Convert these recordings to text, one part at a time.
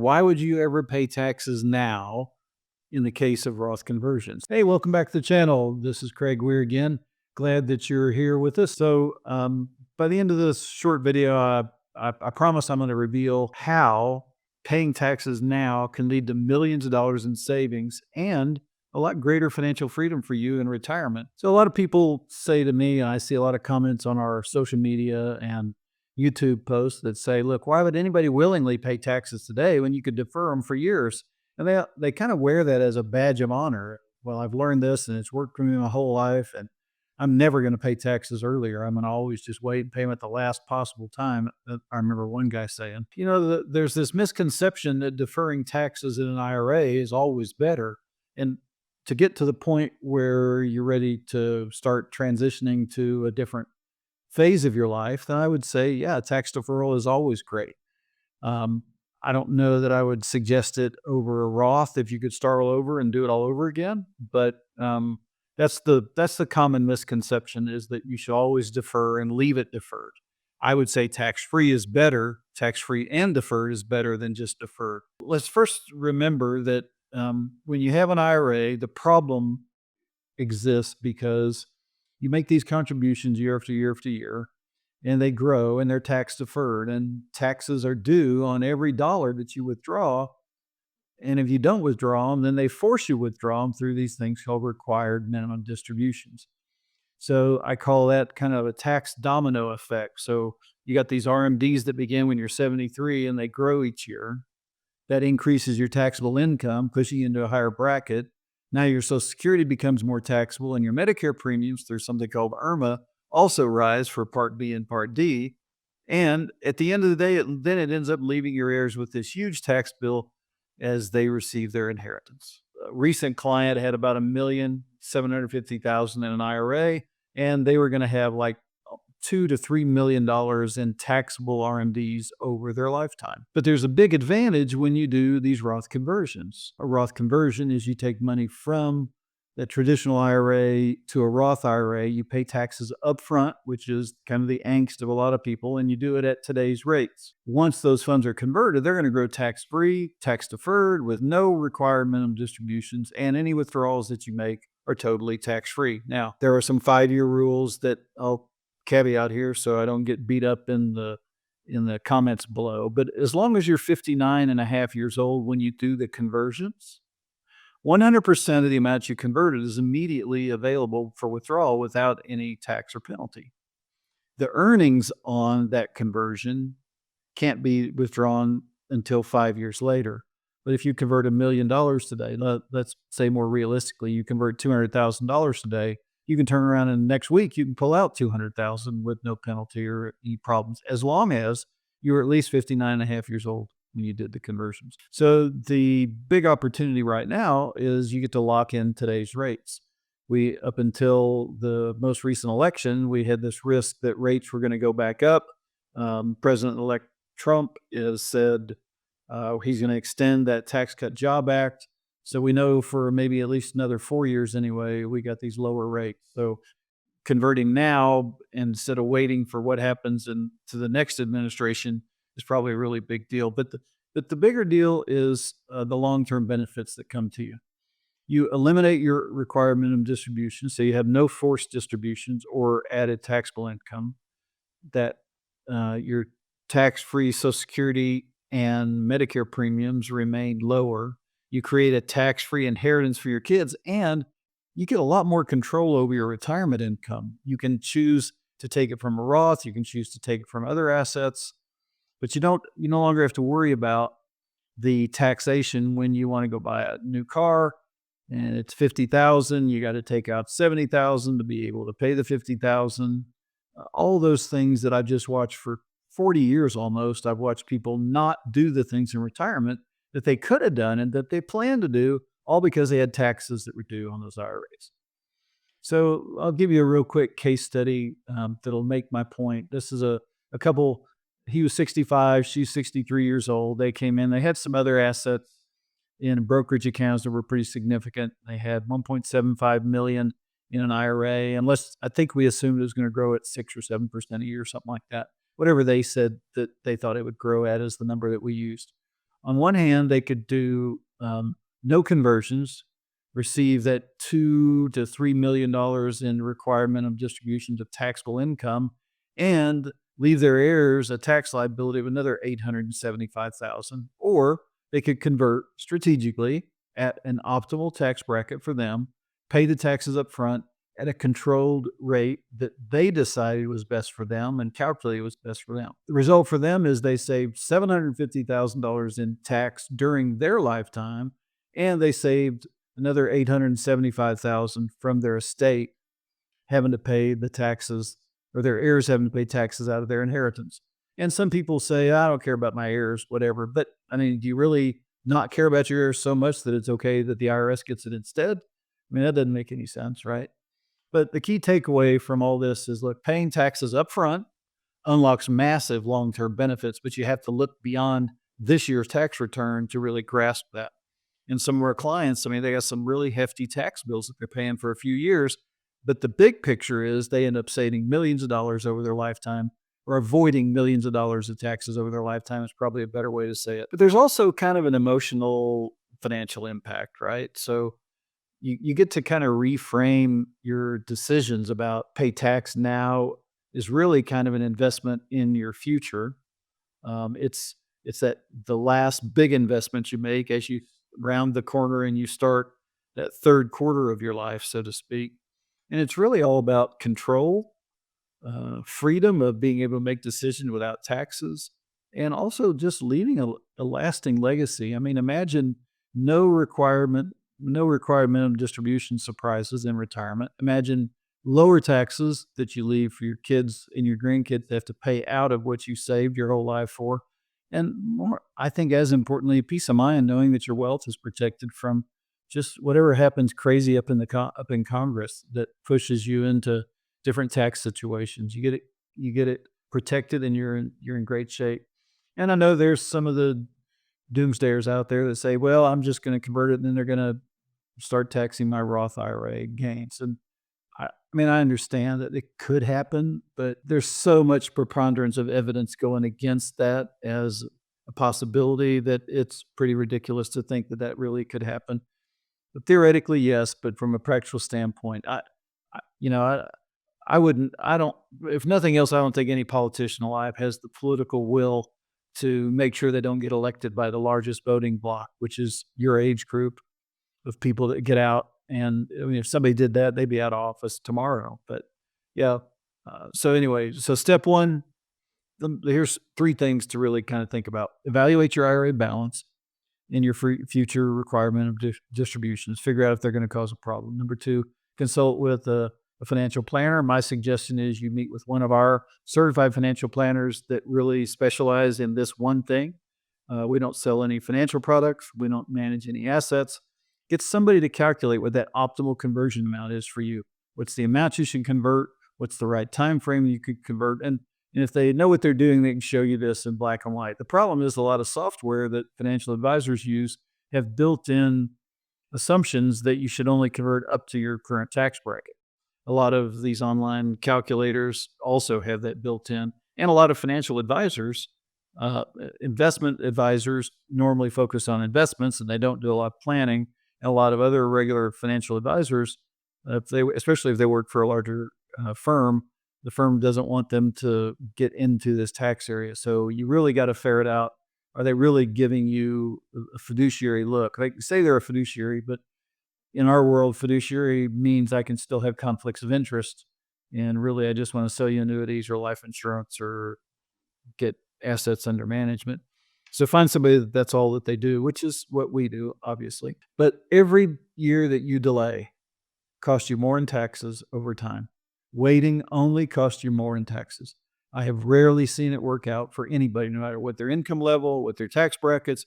why would you ever pay taxes now in the case of Roth conversions? Hey, welcome back to the channel. This is Craig Weir again. Glad that you're here with us. By the end of this short video, I promise I'm going to reveal how paying taxes now can lead to millions of dollars in savings and a lot greater financial freedom for you in retirement. So a lot of people say to me, I see a lot of comments on our social media and YouTube posts that say, look, why would anybody willingly pay taxes today when you could defer them for years? And they kind of wear that as a badge of honor. Well, I've learned this and it's worked for me my whole life, and I'm never going to pay taxes earlier. I'm going to always just wait and pay them at the last possible time. I remember one guy saying, there's this misconception that deferring taxes in an IRA is always better. And to get to the point where you're ready to start transitioning to a different phase of your life, then I would say, yeah, tax deferral is always great. I don't know that I would suggest it over a Roth if you could start all over and do it all over again. But that's the common misconception, is that you should always defer and leave it deferred. I would say tax-free is better. Tax-free and deferred is better than just deferred. Let's first remember that when you have an IRA, the problem exists because you make these contributions year after year after year, and they grow and they're tax deferred, and taxes are due on every dollar that you withdraw. And if you don't withdraw them, then they force you to withdraw them through these things called required minimum distributions. So I call that kind of a tax domino effect. So you got these RMDs that begin when you're 73 and they grow each year. That increases your taxable income, pushing you into a higher bracket. Now your Social Security becomes more taxable, and your Medicare premiums through something called IRMA also rise for Part B and Part D. And at the end of the day, then it ends up leaving your heirs with this huge tax bill as they receive their inheritance. A recent client had about $1,750,000 in an IRA, and they were going to have like $2 to $3 million in taxable RMDs over their lifetime. But there's a big advantage when you do these Roth conversions. A Roth conversion is you take money from the traditional IRA to a Roth IRA. You pay taxes upfront, which is kind of the angst of a lot of people, and you do it at today's rates. Once those funds are converted, they're going to grow tax-free, tax-deferred, with no required minimum distributions, and any withdrawals that you make are totally tax-free. Now, there are some 5-year rules that I'll caveat here so I don't get beat up in the comments below. But as long as you're 59 and a half years old when you do the conversions, 100% of the amount you converted is immediately available for withdrawal without any tax or penalty. The earnings on that conversion can't be withdrawn until 5 years later. But if you convert $1 million today, let's say more realistically, you convert $200,000 today, you can turn around and next week you can pull out $200,000 with no penalty or any problems, as long as you're at least 59 and a half years old when you did the conversions. So the big opportunity right now is you get to lock in today's rates. Up until the most recent election, we had this risk that rates were going to go back up. President-elect Trump has said he's going to extend that Tax Cut Job Act. So we know for maybe at least another 4 years anyway, we got these lower rates. So converting now instead of waiting for what happens to the next administration is probably a really big deal. But the bigger deal is the long-term benefits that come to you. You eliminate your required minimum distribution, so you have no forced distributions or added taxable income. That your tax-free Social Security and Medicare premiums remain lower. You create a tax-free inheritance for your kids, and you get a lot more control over your retirement income. You can choose to take it from a Roth. You can choose to take it from other assets, but you no longer have to worry about the taxation when you want to go buy a new car and it's $50,000. You got to take out $70,000 to be able to pay the $50,000. All those things that I've just watched for 40 years almost. I've watched people not do the things in retirement that they could have done and that they planned to do, all because they had taxes that were due on those IRAs. So I'll give you a real quick case study that'll make my point. This is a couple. He was 65, she's 63 years old. They came in, they had some other assets in brokerage accounts that were pretty significant. They had $1.75 million in an IRA, I think we assumed it was going to grow at 6 or 7% a year, something like that. Whatever they said that they thought it would grow at is the number that we used. On one hand, they could do no conversions, receive that $2 to $3 million in requirement of distributions of taxable income, and leave their heirs a tax liability of another 875,000. Or they could convert strategically at an optimal tax bracket for them, pay the taxes up front at a controlled rate that they decided was best for them and calculated was best for them. The result for them is they saved $750,000 in tax during their lifetime, and they saved another 875,000 from their estate having to pay the taxes, or their heirs having to pay taxes out of their inheritance. And some people say, I don't care about my heirs, whatever. But I mean, do you really not care about your heirs so much that it's okay that the IRS gets it instead? I mean, that doesn't make any sense, right? But the key takeaway from all this is, look, paying taxes up front unlocks massive long-term benefits, but you have to look beyond this year's tax return to really grasp that. And some of our clients, I mean, they got some really hefty tax bills that they're paying for a few years, but the big picture is they end up saving millions of dollars over their lifetime, or avoiding millions of dollars of taxes over their lifetime is probably a better way to say it. But there's also kind of an emotional financial impact, right? So you get to kind of reframe your decisions about pay tax now is really kind of an investment in your future. It's that the last big investment you make as you round the corner and you start that third quarter of your life, so to speak. And it's really all about control, freedom of being able to make decisions without taxes, and also just leaving a lasting legacy. I mean, imagine no requirement, no required minimum distribution surprises in retirement. Imagine lower taxes that you leave for your kids and your grandkids to have to pay out of what you saved your whole life for. And more, I think, as importantly, peace of mind knowing that your wealth is protected from just whatever happens crazy up in up in Congress that pushes you into different tax situations. You get it protected, and you're in great shape. And I know there's some of the doomsdayers out there that say, well, I'm just going to convert it and then they're going to start taxing my Roth IRA gains. And I mean, I understand that it could happen, but there's so much preponderance of evidence going against that as a possibility that it's pretty ridiculous to think that that really could happen. But theoretically, yes. But from a practical standpoint, I you know, I wouldn't. I don't. If nothing else, I don't think any politician alive has the political will to make sure they don't get elected by the largest voting bloc, which is your age group of people that get out. And I mean, if somebody did that, they'd be out of office tomorrow. But yeah. So anyway, so step one, here's three things to really kind of think about: evaluate your IRA balance in your future requirement of distributions. Figure out if they're going to cause a problem. Number two, consult with a financial planner. My suggestion is you meet with one of our certified financial planners that really specialize in this one thing. We don't sell any financial products. We don't manage any assets. Get somebody to calculate what that optimal conversion amount is for you. What's the amount you should convert? What's the right time frame you could convert? And if they know what they're doing, they can show you this in black and white. The problem is a lot of software that financial advisors use have built-in assumptions that you should only convert up to your current tax bracket. A lot of these online calculators also have that built in. And a lot of financial advisors, investment advisors, normally focus on investments and they don't do a lot of planning. And a lot of other regular financial advisors, especially if they work for a larger firm, the firm doesn't want them to get into this tax area. So you really got to ferret out, are they really giving you a fiduciary look? They say they're a fiduciary, but in our world, fiduciary means I can still have conflicts of interest. And really, I just want to sell you annuities or life insurance or get assets under management. So find somebody that's all that they do, which is what we do, obviously. But every year that you delay costs you more in taxes over time. Waiting only costs you more in taxes. I have rarely seen it work out for anybody, no matter what their income level, what their tax brackets.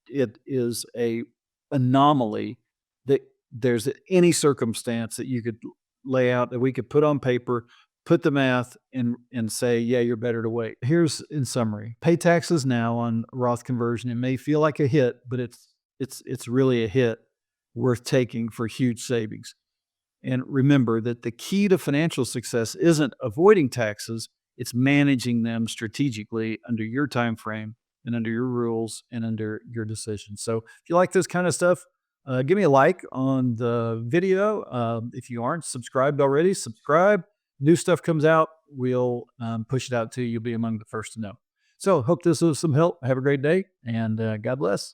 It is a anomaly that there's any circumstance that you could lay out that we could put on paper, put the math and say, yeah, you're better to wait. Here's in summary: pay taxes now on Roth conversion. It may feel like a hit, but it's really a hit worth taking for huge savings. And remember that the key to financial success isn't avoiding taxes, it's managing them strategically under your time frame and under your rules and under your decisions. So if you like this kind of stuff, give me a like on the video. If you aren't subscribed already, subscribe. New stuff comes out, we'll push it out to you. You'll be among the first to know. So hope this was some help. Have a great day, and God bless.